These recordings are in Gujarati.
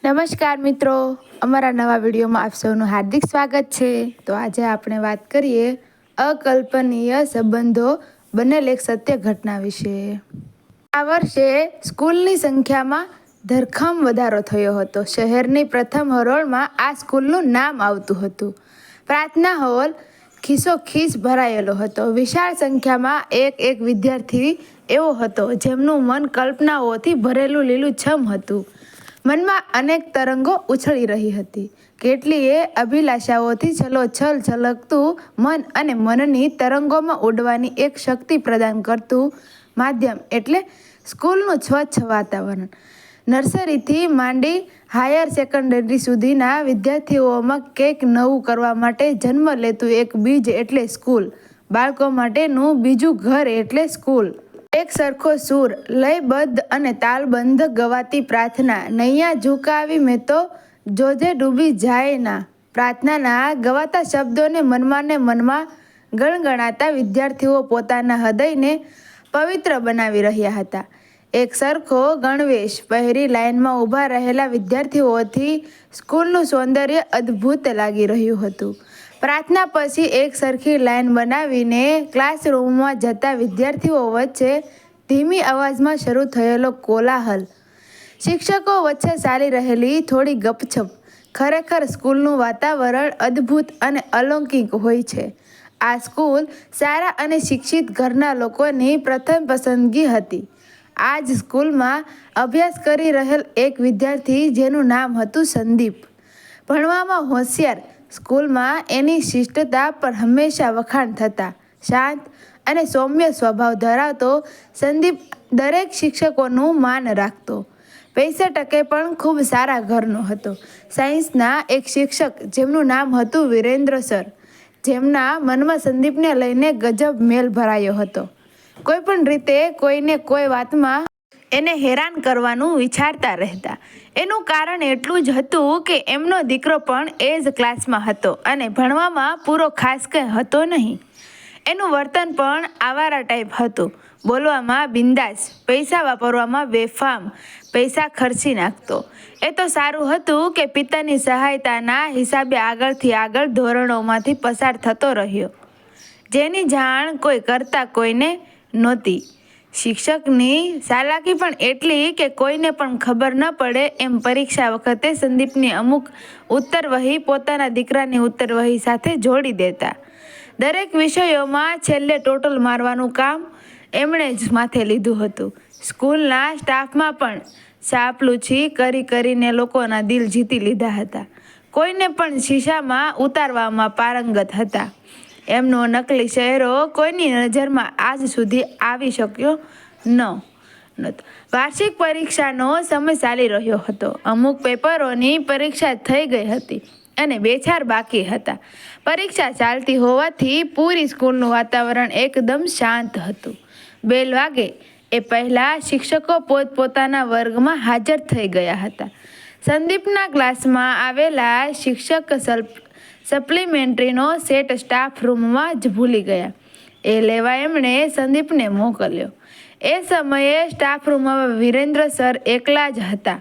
નમસ્કાર મિત્રો, અમારા નવા વિડીયોમાં આપ સૌનું હાર્દિક સ્વાગત છે। તો આજે આપણે વાત કરીએ અકલ્પનીય સંબંધો બનેલ એક સત્ય ઘટના વિશે। આ વર્ષે સ્કૂલની સંખ્યામાં ધરખમ વધારો થયો હતો। શહેરની પ્રથમ હરોળમાં આ સ્કૂલનું નામ આવતું હતું। પ્રાર્થના હોલ ખીસોખીસ ભરાયેલો હતો। વિશાળ સંખ્યામાં એક વિદ્યાર્થી એવો હતો જેમનું મન કલ્પનાઓથી ભરેલું લીલુંછમ હતું। મનમાં અનેક તરંગો ઉછળી રહી હતી। કેટલીય અભિલાષાઓથી છલોછલ છલકતું મન અને મનની તરંગોમાં ઉડવાની એક શક્તિ પ્રદાન કરતું માધ્યમ એટલે સ્કૂલનું સ્વચ્છ વાતાવરણ। નર્સરીથી માંડી હાયર સેકન્ડરી સુધીના વિદ્યાર્થીઓમાં કંઈક નવું કરવા માટે જન્મ લેતું એક બીજ એટલે સ્કૂલ। બાળકો માટેનું બીજું ઘર એટલે સ્કૂલ। એક સરખો સૂર, લયબદ્ધ અને તાલબદ્ધ ગવાતી પ્રાર્થના। નૈયા ઝુકાવી મેં તો જોજે ડૂબી જાય ના। પ્રાર્થનાના ગવાતા શબ્દોને મનમાં ને મનમાં ગણગણાતા વિદ્યાર્થીઓ પોતાના હૃદયને પવિત્ર બનાવી રહ્યા હતા। એક સરખો ગણવેશ પહેરી લાઇનમાં ઊભા રહેલા વિદ્યાર્થીઓથી સ્કૂલનું સૌંદર્ય અદ્ભુત લાગી રહ્યું હતું। પ્રાર્થના પછી એક સરખી લાઇન બનાવીને ક્લાસરૂમમાં જતા વિદ્યાર્થીઓ વચ્ચે ધીમી અવાજમાં શરૂ થયેલો કોલાહલ, શિક્ષકો વચ્ચે ચાલી રહેલી થોડી ગપછપ। ખરેખર સ્કૂલનું વાતાવરણ અદ્ભુત અને અલૌકિક હોય છે। આ સ્કૂલ સારા અને શિક્ષિત ઘરના લોકોની પ્રથમ પસંદગી હતી। આ જ સ્કૂલમાં અભ્યાસ કરી રહેલ એક વિદ્યાર્થી જેનું નામ હતું સંદીપ, ભણવામાં હોશિયાર। સ્કૂલમાં એની શિષ્ટતા પર હંમેશા વખાણ થતા। શાંત અને સૌમ્ય સ્વભાવ ધરાવતો સંદીપ દરેક શિક્ષકોનું માન રાખતો। પૈસા ટકે પણ ખૂબ સારા ઘરનો હતો। સાયન્સના એક શિક્ષક જેમનું નામ હતું વિરેન્દ્ર સર, જેમના મનમાં સંદીપને લઈને ગજબ મેલ ભરાયો હતો। કોઈ પણ રીતે કોઈને કોઈ વાતમાં એને હેરાન કરવાનું વિચારતા રહેતા। એનું કારણ એટલું જ હતું કે એમનો દીકરો પણ એ જ ક્લાસમાં હતો અને ભણવામાં પૂરો ખાસ કંઈ હતો નહીં। એનું વર્તન પણ આવારા ટાઈપ હતું। બોલવામાં બિંદાસ, પૈસા વાપરવામાં બેફામ, પૈસા ખર્ચી નાખતો। એ તો સારું હતું કે પિતાની સહાયતાના હિસાબે આગળથી આગળ ધોરણોમાંથી પસાર થતો રહ્યો, જેની જાણ કોઈ કરતા કોઈને નહોતી। શિક્ષકની ચાલાકી પણ એટલી કે કોઈને પણ ખબર ન પડે એમ પરીક્ષા વખતે સંદીપની અમુક ઉત્તરવહી પોતાના દીકરાની ઉત્તરવહી સાથે જોડી દેતા। દરેક વિષયોમાં છેલ્લે ટોટલ મારવાનું કામ એમણે જ માથે લીધું હતું। સ્કૂલના સ્ટાફમાં પણ ચાપલૂસી કરી કરીને લોકોના દિલ જીતી લીધા હતા। કોઈને પણ શીશામાં ઉતારવામાં પારંગત હતા। એમનો નકલી ચહેરો કોઈની નજરમાં આજ સુધી આવી શક્યો નહોતો। વાર્ષિક પરીક્ષાનો સમય ચાલી રહ્યો હતો। અમુક પેપરોની પરીક્ષા થઈ ગઈ હતી અને 2-4 બાકી હતા। પરીક્ષા ચાલતી હોવાથી પૂરી સ્કૂલનું વાતાવરણ એકદમ શાંત હતું। બેલ વાગે એ પહેલાં શિક્ષકો પોતપોતાના વર્ગમાં હાજર થઈ ગયા હતા। સંદીપના ક્લાસમાં આવેલા શિક્ષક સપ્લિમેન્ટરીનો સેટ સ્ટાફ રૂમમાં જ ભૂલી ગયા। એ લેવા એમણે સંદીપને મોકલ્યો। એ સમયે સ્ટાફ રૂમમાં વિરેન્દ્ર સર એકલા જ હતા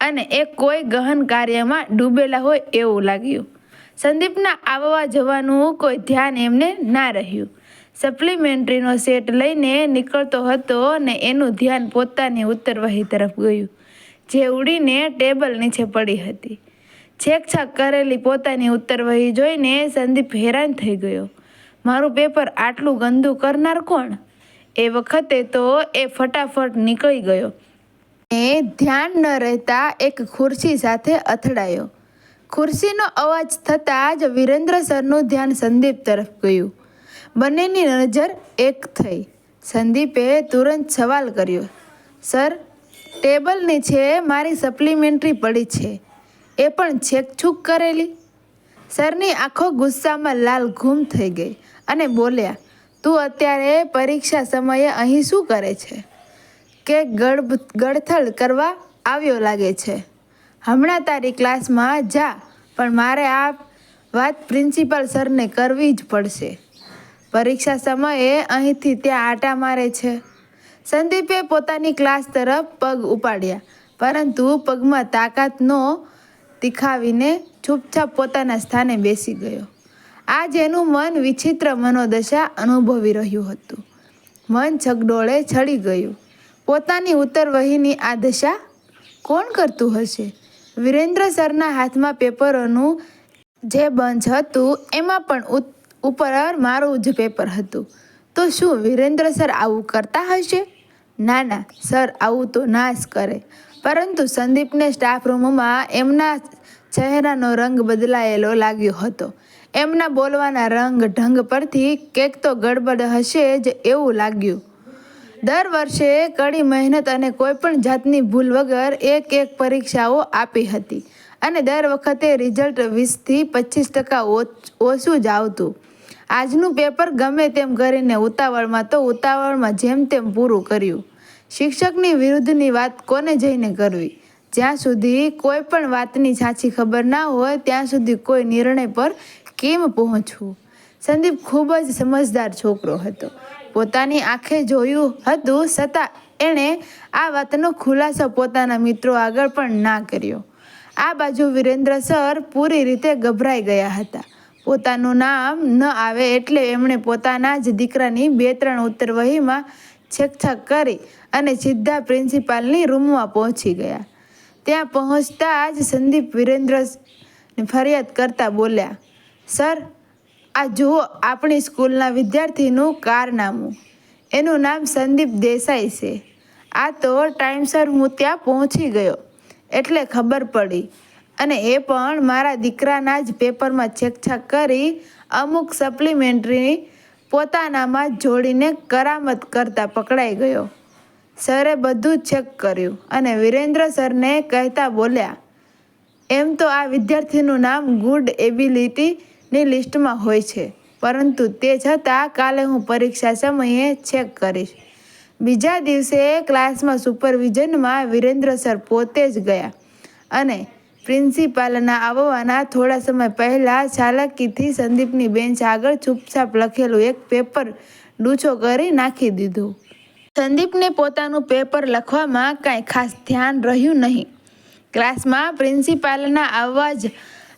અને એ કોઈ ગહન કાર્યમાં ડૂબેલા હોય એવું લાગ્યું। સંદીપના આવવા જવાનું કોઈ ધ્યાન એમને ના રહ્યું। સપ્લિમેન્ટરીનો સેટ લઈને નીકળતો હતો ને એનું ધ્યાન પોતાની ઉત્તરવહી તરફ ગયું, જે ઉડીને ટેબલ નીચે પડી હતી। છેકછાક કરેલી પોતાની ઉત્તરવહી જોઈને સંદીપ હેરાન થઈ ગયો। મારું પેપર આટલું ગંદુ કરનાર કોણ? એ વખતે તો એ ફટાફટ નીકળી ગયો એ ધ્યાન ન રહેતા એક ખુરશી સાથે અથડાયો। ખુરશીનો અવાજ થતાં જ વિરેન્દ્ર સરનું ધ્યાન સંદીપ તરફ ગયું। બંનેની નજર એક થઈ। સંદીપે તુરંત સવાલ કર્યો, સર, ટેબલ નીચે મારી સપ્લિમેન્ટરી પડી છે, એ પણ છેકછૂક કરેલી? સરની આંખો ગુસ્સામાં લાલઘૂમ થઈ ગઈ અને બોલ્યા, તું અત્યારે પરીક્ષા સમયે અહીં શું કરે છે? કે ગળથળ કરવા આવ્યો લાગે છે? હમણાં તારી ક્લાસમાં જા, પણ મારે આ વાત પ્રિન્સિપાલ સરને કરવી જ પડશે। પરીક્ષા સમયે અહીંથી ત્યાં આટા મારે છે। સંદીપે પોતાની ક્લાસ તરફ પગ ઉપાડ્યા, પરંતુ પગમાં તાકાત ન તીખાવીને ચૂપચાપ પોતાના સ્થાને બેસી ગયો. આજ એનું મન વિચિત્ર મનોદશા અનુભવી રહ્યું હતું. મન ચગડોળે ચડી ગયું. પોતાની ઉત્તરવહીની આ દશા કોણ કરતું હશે? વિરેન્દ્ર સરના હાથમાં પેપરોનું જે બંચ હતું એમાં પણ ઉપર મારું જ પેપર હતું. તો શું વિરેન્દ્ર સર આવું કરતા હશે? ના ના, સર આવું તો ના જ કરે. પરંતુ સંદીપને સ્ટાફ રૂમમાં એમના ચહેરાનો રંગ બદલાયેલો લાગ્યો હતો. એમના બોલવાના રંગ ઢંગ પરથી કંઈક તો ગડબડ હશે જ એવું લાગ્યું. દર વર્ષે કડી મહેનત અને કોઈપણ જાતની ભૂલ વગર એક પરીક્ષાઓ આપી હતી અને દર વખતે રિઝલ્ટ 20થી 25% ઓછું જ આવતું. આજનું પેપર ગમે તેમ કરીને ઉતાવળમાં જેમ તેમ પૂરું કર્યું. શિક્ષકની વિરુદ્ધની વાત કોને જઈને કરવી? જ્યાં સુધી કોઈ પણ વાતની સાચી ખબર ના હોય ત્યાં સુધી કોઈ નિર્ણય પર કેમ પહોંચવું? સંદીપ ખૂબ જ સમજદાર છોકરો હતો. પોતાની આંખે જોયું હતું, છતાં એણે આ વાતનો ખુલાસો પોતાના મિત્રો આગળ પણ ના કર્યો. આ બાજુ વિરેન્દ્ર સર પૂરી રીતે ગભરાઈ ગયા હતા. પોતાનું નામ ન આવે એટલે એમણે પોતાના જ દીકરાની 2-3 ઉત્તરવહીમાં છેકછાક કરી અને સીધા પ્રિન્સિપાલની રૂમમાં પહોંચી ગયા. ત્યાં પહોંચતા જ સંદીપ વિરેન્દ્રની ફરિયાદ કરતા બોલ્યા, સર, આ જુઓ આપણી સ્કૂલના વિદ્યાર્થીનું કારનામું. એનું નામ સંદીપ દેસાઈ છે. આ તો ટાઈમસર હું ત્યાં પહોંચી ગયો એટલે ખબર પડી અને એ પણ મારા દીકરાના જ પેપરમાં છેકછાક કરી અમુક સપ્લિમેન્ટરી પોતાનામાં જોડીને કરામત કરતા પકડાઈ ગયો. સરે બધું ચેક કર્યું અને વિરેન્દ્ર સરને કહેતા બોલ્યા, એમ તો આ વિદ્યાર્થીનું નામ ગુડ એબિલિટીની લિસ્ટમાં હોય છે, પરંતુ તે છતાં કાલે હું પરીક્ષા સમયે ચેક કરીશ. બીજા દિવસે ક્લાસમાં સુપરવિઝનમાં વિરેન્દ્ર સર પોતે જ ગયા અને પ્રિન્સિપાલના આવવાના થોડા સમય પહેલાં ચાલાકીથી સંદીપની બેન્ચ આગળ ચૂપચાપ લખેલું એક પેપર ડૂચો કરી નાખી દીધું. સંદીપને પોતાનું પેપર લખવામાં કાંઈ ખાસ ધ્યાન રહ્યું નહીં. ક્લાસમાં પ્રિન્સિપાલના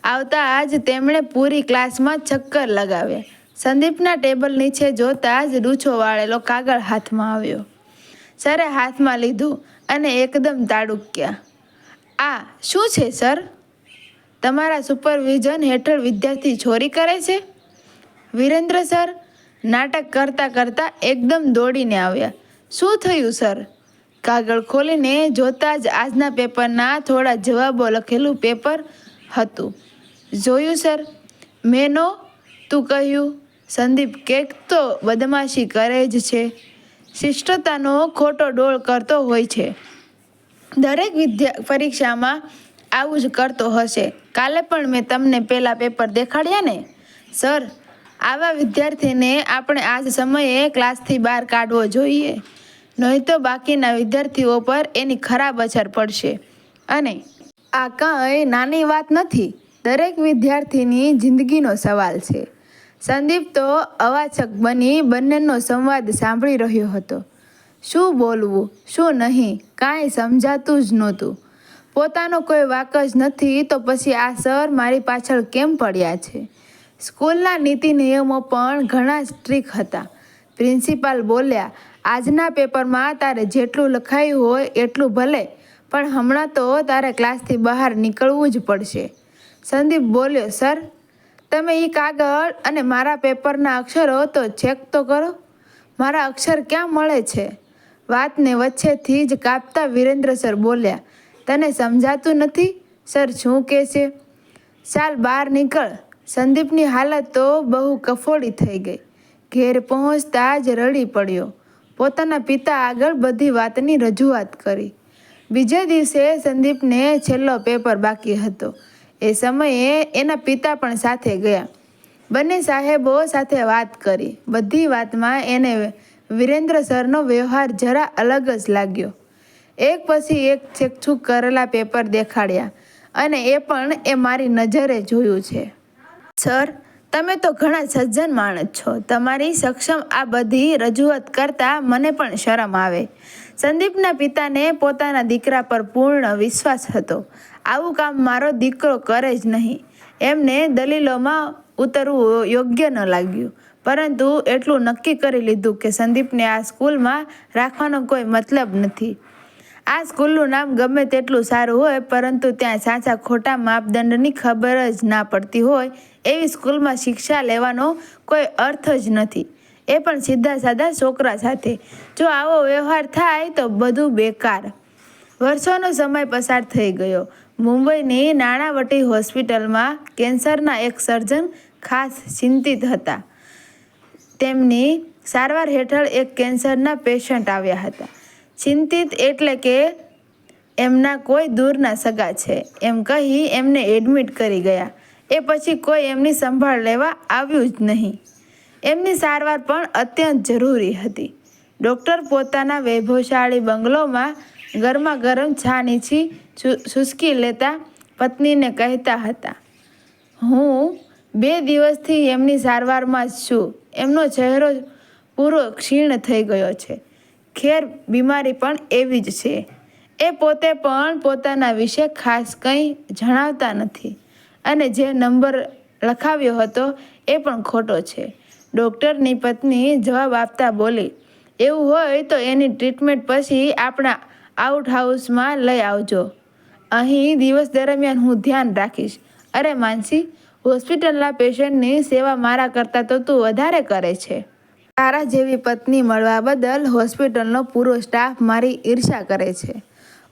આવતા જ તેમણે પૂરી ક્લાસમાં ચક્કર લગાવ્યા. સંદીપના ટેબલ નીચે જોતા જ ડૂચો વાળેલો કાગળ હાથમાં આવ્યો. સરે હાથમાં લીધું અને એકદમ તાડુક્યા. આ શું છે સર? તમારા સુપરવિઝન હેઠળ વિદ્યાર્થી ચોરી કરે છે? વિરેન્દ્ર સર નાટક કરતાં એકદમ દોડીને આવ્યા. શું થયું સર? કાગળ ખોલીને જોતા જ આજના પેપરના થોડા જવાબો લખેલું પેપર હતું. જોયું સર? મેં તું કહ્યું. સંદીપ કંઈક તો બદમાશી કરે જ છે. શિષ્ટતાનો ખોટો ડોળ કરતો હોય છે. દરેક પરીક્ષામાં આવું જ કરતો હશે. કાલે પણ મેં તમને પેલા પેપર દેખાડ્યા ને? સર, આવા વિદ્યાર્થીને આપણે આ જ સમયે ક્લાસથી બહાર કાઢવો જોઈએ, નહીં તો બાકીના વિદ્યાર્થીઓ પર એની ખરાબ અસર પડશે. અને આ કંઈ નાની વાત નથી. દરેક વિદ્યાર્થીની જિંદગીનો સવાલ છે. સંદીપ તો અવાચક બની બંનેનો સંવાદ સાંભળી રહ્યો હતો. શું બોલવું, શું નહીં, કાંઈ સમજાતું જ નહોતું. પોતાનો કોઈ વાક જ નથી તો પછી આ સર મારી પાછળ કેમ પડ્યા છે? સ્કૂલના નીતિ નિયમો પણ ઘણા સ્ટ્રિક્ટ હતા. પ્રિન્સિપાલ બોલ્યા, આજના પેપરમાં તારે જેટલું લખાયું હોય એટલું ભલે, પણ હમણાં તો તારે ક્લાસથી બહાર નીકળવું જ પડશે. સંદીપ બોલ્યો, સર, તમે એ કાગળ અને મારા પેપરના અક્ષરો તો ચેક તો કરો. મારા અક્ષર ક્યાં મળે છે? વાતને વચ્ચેથી જ કાપતા વિરેન્દ્ર સર બોલ્યા, તને સમજાતું નથી? સર શું કહે છે? ચાલ બહાર નીકળ. સંદીપની હાલત તો બહુ કફોડી થઈ ગઈ. ઘેર પહોંચતા જ રડી પડ્યો. પોતાના પિતા આગળ બધી વાતની રજૂઆત કરી. બીજે દિવસે સંદીપને છેલ્લો પેપર બાકી હતો. એ સમયે એના પિતા પણ સાથે ગયા. બંને સાહેબો સાથે વાત કરી. બધી વાતમાં એને વિરેન્દ્ર સરનો વ્યવહાર જરા અલગ જ લાગ્યો. એક પછી એક છેકછૂક કરેલા પેપર દેખાડ્યા અને એ પણ એ મારી નજરે જોયું છે. સર, તમે તો ઘણા સજ્જન માણસ છો. તમારી સક્ષમ આ બધી રજૂઆત કરતા મને પણ શરમ આવે. સંદીપના પિતાને પોતાના દીકરા પર પૂર્ણ વિશ્વાસ હતો. આવું કામ મારો દીકરો કરે જ નહીં. એમને દલીલોમાં ઉતરવું યોગ્ય ન લાગ્યું, પરંતુ એટલું નક્કી કરી લીધું કે સંદીપને આ સ્કૂલમાં રાખવાનો કોઈ મતલબ નથી. આ સ્કૂલનું નામ ગમે તેટલું સારું હોય, પરંતુ ત્યાં સાચા ખોટા માપદંડની ખબર જ ના પડતી હોય એવી સ્કૂલમાં શિક્ષા લેવાનો કોઈ અર્થ જ નથી, એ પણ સીધા સાદા છોકરા સાથે. જો આવો વ્યવહાર થાય તો બધું બેકાર. વર્ષોનો સમય પસાર થઈ ગયો. મુંબઈની નાણાવટી હોસ્પિટલમાં કેન્સરના એક સર્જન ખાસ ચિંતિત હતા. તેમની સારવાર હેઠળ એક કેન્સરના પેશન્ટ આવ્યા હતા. ચિંતિત એટલે કે એમના કોઈ દૂરના સગા છે એમ કહી એમને એડમિટ કરી ગયા. એ પછી કોઈ એમની સંભાળ લેવા આવ્યું જ નહીં. એમની સારવાર પણ અત્યંત જરૂરી હતી. ડૉક્ટર પોતાના વૈભવશાળી બંગલોમાં ગરમા ગરમ ચા નીચી ચૂસકી લેતા પત્નીને કહેતા હતા, હું 2 દિવસથી એમની સારવારમાં જ છું. એમનો ચહેરો પૂરો ક્ષીણ થઈ ગયો છે. ખેર, બીમારી પણ એવી જ છે. એ પોતે પણ પોતાના વિશે ખાસ કંઈ જણાવતા નથી, અને જે નંબર લખાવ્યો હતો એ પણ ખોટો છે. ડૉક્ટરની પત્ની જવાબ આપતા બોલી, એવું હોય તો એની ટ્રીટમેન્ટ પછી આપણા આઉટ હાઉસમાં લઈ આવજો. અહીં દિવસ દરમિયાન હું ધ્યાન રાખીશ. અરે માનસી, હોસ્પિટલના પેશન્ટની સેવા મારા કરતાં તો તું વધારે કરે છે. તારા જેવી પત્ની મળવા બદલ હોસ્પિટલનો પૂરો સ્ટાફ મારી ઈર્ષા કરે છે.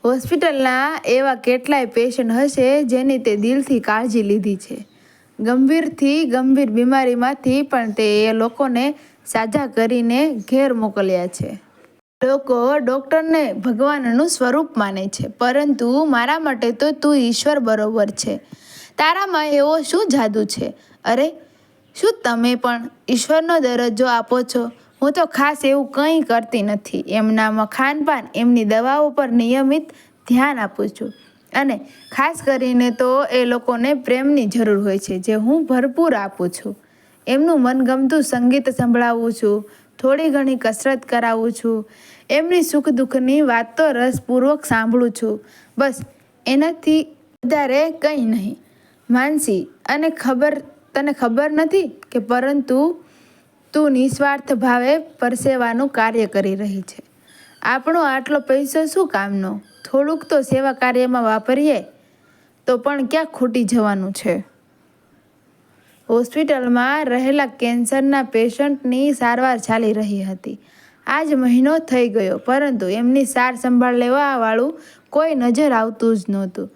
હોસ્પિટલના એવા કેટલાય પેશન્ટ હશે જેની તે દિલથી કાળજી લીધી છે. ગંભીરથી ગંભીર બીમારીમાંથી પણ તે એ લોકોને સાજા કરીને ઘેર મોકલ્યા છે. લોકો ડૉક્ટરને ભગવાનનું સ્વરૂપ માને છે, પરંતુ મારા માટે તો તું ઈશ્વર બરોબર છે. તારામાં એવો શું જાદુ છે? અરે, શું તમે પણ ઈશ્વરનો દરજ્જો આપો છો? હું તો ખાસ એવું કંઈ કરતી નથી. એમના ખાનપાન, એમની દવાઓ પર નિયમિત ધ્યાન આપું છું, અને ખાસ કરીને તો એ લોકોને પ્રેમની જરૂર હોય છે, જે હું ભરપૂર આપું છું. એમનું મનગમતું સંગીત સંભળાવું છું, થોડી ઘણી કસરત કરાવું છું, એમની સુખ દુઃખની વાતો રસપૂર્વક સાંભળું છું. બસ, એનાથી વધારે કંઈ નહીં. માનસી, તને ખબર નથી કે પરંતુ તું નિસ્વાર્થ ભાવે પરસેવાનું કાર્ય કરી રહી છે. આપણો આટલો પૈસો શું કામનો? થોડુંક તો સેવા કાર્યમાં વાપરીએ તો પણ ક્યાં ખૂટી જવાનું છે. હોસ્પિટલમાં રહેલા કેન્સરના પેશન્ટની સારવાર ચાલી રહી હતી. આજ મહિનો થઈ ગયો, પરંતુ એમની સાર સંભાળ લેવાવાળું કોઈ નજર આવતું જ નહોતું.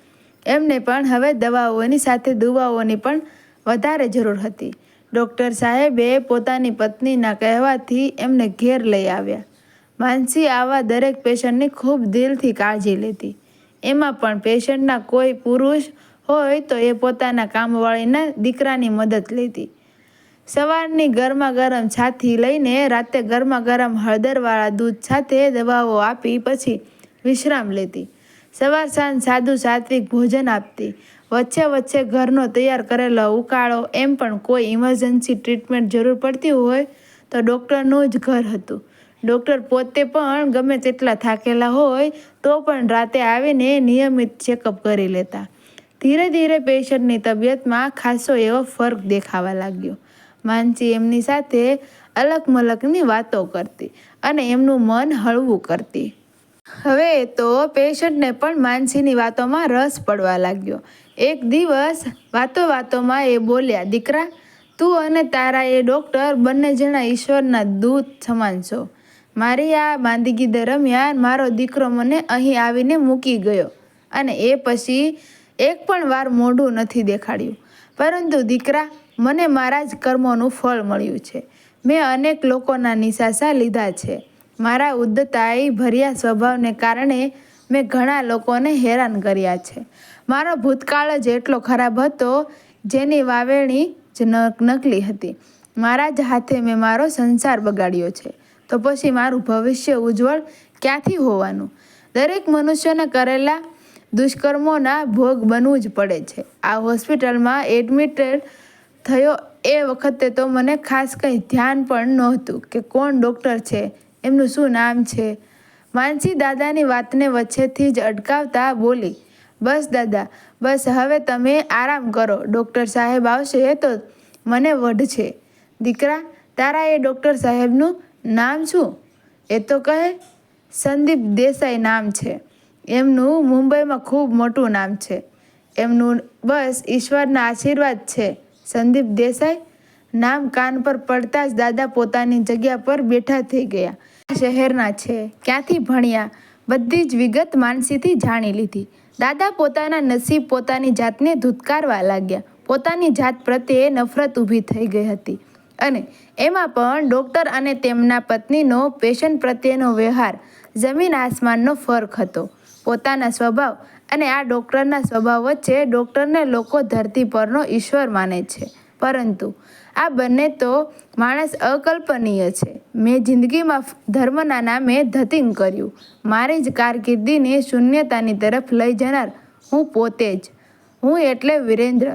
એમને પણ હવે દવાઓની સાથે દુવાઓની પણ વધારે જરૂર હતી. ડૉક્ટર સાહેબે પોતાની પત્નીના કહેવાથી એમને ઘેર લઈ આવ્યા. માનસી આવા દરેક પેશન્ટની ખૂબ દિલથી કાળજી લેતી. એમાં પણ પેશન્ટના કોઈ પુરુષ હોય તો એ પોતાના કામવાળીના દીકરાની મદદ લેતી. સવારની ગરમા ગરમ છાથી લઈને રાતે ગરમા ગરમ હળદરવાળા દૂધ સાથે દવાઓ આપી પછી વિશ્રામ લેતી. સવાર સાંજ સાદું સાત્વિક ભોજન આપતી. વચ્ચે વચ્ચે ઘરનો તૈયાર કરેલો ઉકાળો. એમ પણ કોઈ ઇમરજન્સી ટ્રીટમેન્ટ જરૂર પડતી હોય તો ડૉક્ટરનું જ ઘર હતું. ડૉક્ટર પોતે પણ ગમે તેટલા થાકેલા હોય તો પણ રાતે આવીને નિયમિત ચેકઅપ કરી લેતા. ધીરે ધીરે પેશન્ટની તબિયતમાં ખાસો એવો ફરક દેખાવા લાગ્યો. માનસી એમની સાથે અલગ મલકની વાતો કરતી અને એમનું મન હળવું કરતી. હવે તો પેશન્ટને પણ માનસીની વાતોમાં રસ પડવા લાગ્યો. એક દિવસ વાતોમાં એ બોલ્યા, દીકરા, તું અને તારા એ ડૉક્ટર બંને જણા ઈશ્વરના દૂત સમાન છો. મારી આ માંદગી દરમિયાન મારો દીકરો મને અહીં આવીને મૂકી ગયો, અને એ પછી એક પણ વાર મોઢું નથી દેખાડ્યું. પરંતુ દીકરા, મને મારા જ કર્મોનું ફળ મળ્યું છે. મેં અનેક લોકોના નિશાસા લીધા છે. મારા ઉદ્ધતાઈ ભર્યા સ્વભાવને કારણે મેં ઘણા લોકોને હેરાન કર્યા છે. મારો ભૂતકાળ જ એટલો ખરાબ હતો જેની વાવેણી જ નકલી હતી. મારા જ હાથે મેં મારો સંસાર બગાડ્યો છે, તો પછી મારું ભવિષ્ય ઉજ્જવળ ક્યાંથી હોવાનું? દરેક મનુષ્યને કરેલા દુષ્કર્મોના ભોગ બનવું જ પડે છે. આ હોસ્પિટલમાં એડમિટેડ થયો એ વખતે તો મને ખાસ કંઈ ધ્યાન પણ નહોતું કે કોણ ડૉક્ટર છે, એમનું શું નામ છે. માનસી દાદાની વાતને વચ્ચેથી જ અટકાવતા બોલી, બસ દાદા, બસ હવે તમે આરામ કરો. ડૉક્ટર સાહેબ આવશે તો મને વઢશે. દીકરા, તારા એ ડૉક્ટર સાહેબનું નામ શું? એ તો કહે. સંદીપ દેસાઈ નામ છે. એમનું મુંબઈમાં ખૂબ મોટું નામ છે. એમનું બસ ઈશ્વરના આશીર્વાદ છે. સંદીપ દેસાઈ નામ કાન પર પડતા જ દાદા પોતાની જગ્યા પર બેઠા થઈ ગયા. શહેરના છે, ક્યાંથી ભણ્યા, બધી જ વિગત માનસીથી જાણી લીધી. દાદા પોતાના નસીબ પોતાની જાતને ધુતકારવા લાગ્યા. પોતાની જાત પ્રત્યે નફરત ઊભી થઈ ગઈ હતી અને એમાં પણ ડૉક્ટર અને તેમના પત્નીનો પેશન્ટ પ્રત્યેનો વ્યવહાર જમીન આસમાનનો ફરક હતો. પોતાના સ્વભાવ અને આ ડૉક્ટરના સ્વભાવ વચ્ચે ડૉક્ટરને લોકો ધરતી પરનો ઈશ્વર માને છે, પરંતુ આ બંને તો માણસ અકલ્પનીય છે. મેં જિંદગીમાં ધર્મના નામે ધતિંગ કર્યું. મારી જ કારકિર્દીને શૂન્યતાની તરફ લઈ જનાર હું પોતે જ. હું એટલે વિરેન્દ્ર,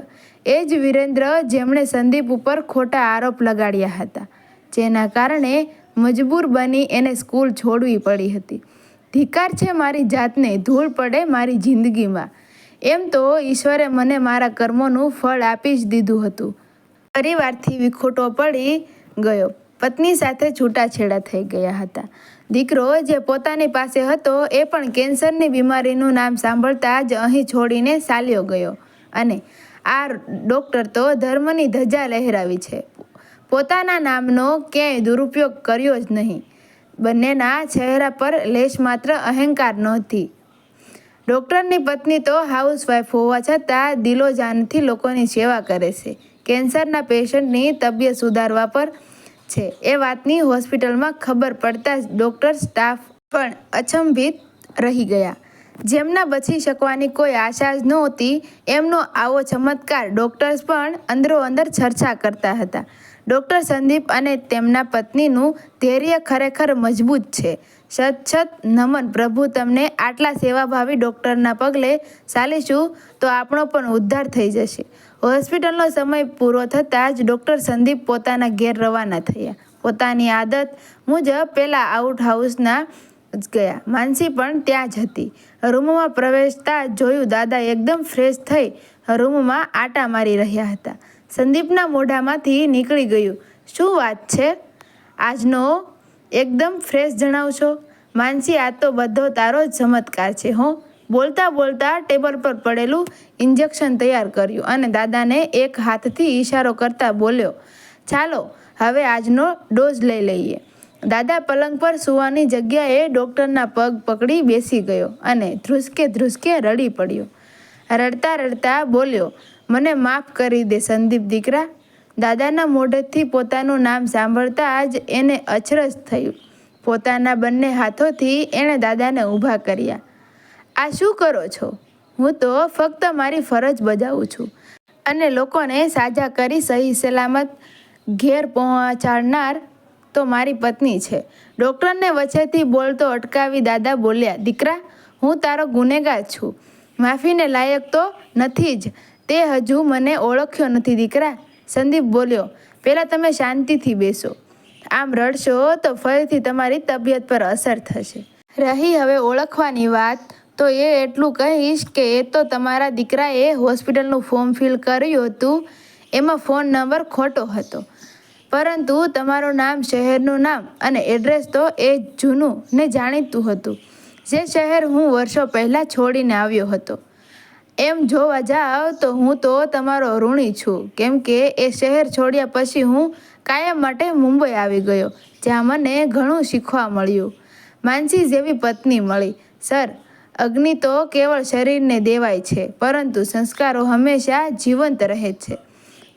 એ જ વિરેન્દ્ર જેમણે સંદીપ ઉપર ખોટા આરોપ લગાડ્યા હતા, જેના કારણે મજબૂર બની એને સ્કૂલ છોડવી પડી હતી. ધિક્કાર છે મારી જાતને, ધૂળ પડે મારી જિંદગીમાં. એમ તો ઈશ્વરે મને મારા કર્મોનું ફળ આપી જ દીધું હતું. પરિવારથી વિખૂટો પડી ગયો. પત્ની સાથે છૂટાછેડા થઈ ગયા હતા. દીકરો જે પોતાની પાસે હતો એ પણ કેન્સરની બીમારીનું નામ સાંભળતા જ અહીં છોડીને ચાલ્યો ગયો. અને આ ડૉક્ટર તો ધર્મની ધજા લહેરાવી છે. પોતાના નામનો ક્યાંય દુરુપયોગ કર્યો જ નહીં. બંનેના ચહેરા પર લેશ માત્ર અહંકાર નહોતી. ડૉક્ટરની પત્ની તો હાઉસવાઈફ હોવા છતાં દિલોજાનથી લોકોની સેવા કરે છે. કેન્સરના પેશન્ટની તબિયત સુધારવા પર છે એ વાતની હોસ્પિટલમાં ખબર પડતા જ ડૉક્ટર સ્ટાફ પણ અચંબિત રહી ગયા. જેમના બચી શકવાની કોઈ આશા જ નહોતી, એમનો આવો ચમત્કાર ડૉક્ટર્સ પણ અંદરોઅંદર ચર્ચા કરતા હતા. ડૉક્ટર સંદીપ અને તેમના પત્નીનું ધૈર્ય ખરેખર મજબૂત છે. સત નમન. પ્રભુ તમને આટલા સેવાભાવી ડૉક્ટરના પગલે ચાલીશું તો આપણો પણ ઉદ્ધાર થઈ જશે. હોસ્પિટલનો સમય પૂરો થતાં જ ડૉક્ટર સંદીપ પોતાના ઘેર રવાના થયા. પોતાની આદત મુજબ પહેલાં આઉટ હાઉસના જ ગયા. માનસી પણ ત્યાં જ હતી. રૂમમાં પ્રવેશતા જોયું દાદા એકદમ ફ્રેશ થઈ રૂમમાં આટા મારી રહ્યા હતા. સંદીપના મોઢામાંથી નીકળી ગયું, શું વાત છે આજનો? એકદમ ફ્રેશ જણાવશો. માનસી, આ તો બધો તારો જ ચમત્કાર છે હો. બોલતા બોલતા ટેબલ પર પડેલું ઇન્જેક્શન તૈયાર કર્યું અને દાદાને એક હાથથી ઈશારો કરતા બોલ્યો, ચાલો હવે આજનો ડોઝ લઈ લઈએ. દાદા પલંગ પર સૂવાની જગ્યાએ ડૉક્ટરના પગ પકડી બેસી ગયો અને ધ્રુસકે રડી પડ્યો. રડતા રડતા બોલ્યો, મને માફ કરી દે સંદીપ દીકરા. દાદાના મોઢેથી પોતાનું નામ સાંભળતા જ એને અચરજ થયું. પોતાના બંને હાથોથી એણે દાદાને ઊભા કર્યા. આ શું કરો છો? હું તો ફક્ત મારી ફરજ બજાવું છું અને લોકોને સાજા કરી સહી સલામત ઘેર પહોંચાડનાર તો મારી પત્ની છે. ડૉક્ટરને વચ્ચેથી બોલતો અટકાવી દાદા બોલ્યા, દીકરા, હું તારો ગુનેગાર છું. માફીને લાયક તો નથી જ. તે હજુ મને ઓળખ્યો નથી દીકરા. સંદીપ બોલ્યો, પહેલાં તમે શાંતિથી બેસો. આમ રડશો તો ફરીથી તમારી તબિયત પર અસર થશે. રહી હવે ઓળખવાની વાત, તો એ એટલું કહીશ કે એ તો તમારા દીકરાએ હોસ્પિટલનું ફોર્મ ફિલ કર્યું હતું, એમાં ફોન નંબર ખોટો હતો, પરંતુ તમારું નામ, શહેરનું નામ અને એડ્રેસ તો એ જૂનું ને જાણીતું હતું, જે શહેર હું વર્ષો પહેલાં છોડીને આવ્યો હતો. એમ જોવા જાવ તો હું તો તમારો ઋણી છું, કેમ કે એ શહેર છોડ્યા પછી હું કાયમ માટે મુંબઈ આવી ગયો, જ્યાં મને ઘણું શીખવા મળ્યું. માનસી જેવી પત્ની મળી. સર, અગ્નિ તો કેવળ શરીરને દેવાય છે, પરંતુ સંસ્કારો હંમેશા જીવંત રહે છે.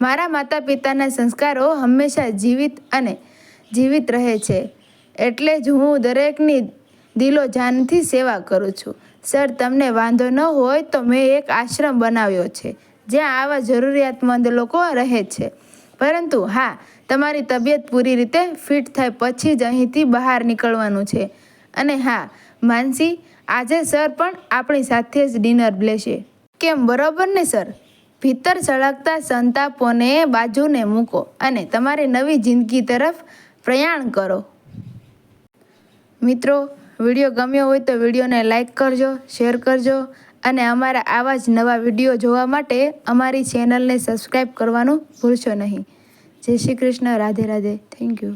મારા માતા પિતાના સંસ્કારો હંમેશા જીવિત રહે છે. એટલે જ હું દરેકની દિલોજાનથી સેવા કરું છું. સર, તમને વાંધો ન હોય તો મેં એક આશ્રમ બનાવ્યો છે, જ્યાં આવા જરૂરિયાતમંદ લોકો રહે છે. પરંતુ હા, તમારી તબિયત પૂરી રીતે ફિટ થાય પછી જ અહીંથી બહાર નીકળવાનું છે. અને હા માનસી, આજે સર પણ આપણી સાથે જ ડિનર લેશે. કેમ, બરોબર ને સર? ભીતર સળગતા સંતાપોને બાજુને મૂકો અને તમારી નવી જિંદગી તરફ પ્રયાણ કરો. મિત્રો, વિડીયો ગમ્યો હોય તો વિડીયોને લાઈક કરજો, શેર કરજો અને અમારા આવા જ નવા વિડીયો જોવા માટે અમારી ચેનલને સબસ્ક્રાઈબ કરવાનું ભૂલશો નહીં. જય શ્રી કૃષ્ણ. રાધે રાધે. Thank you.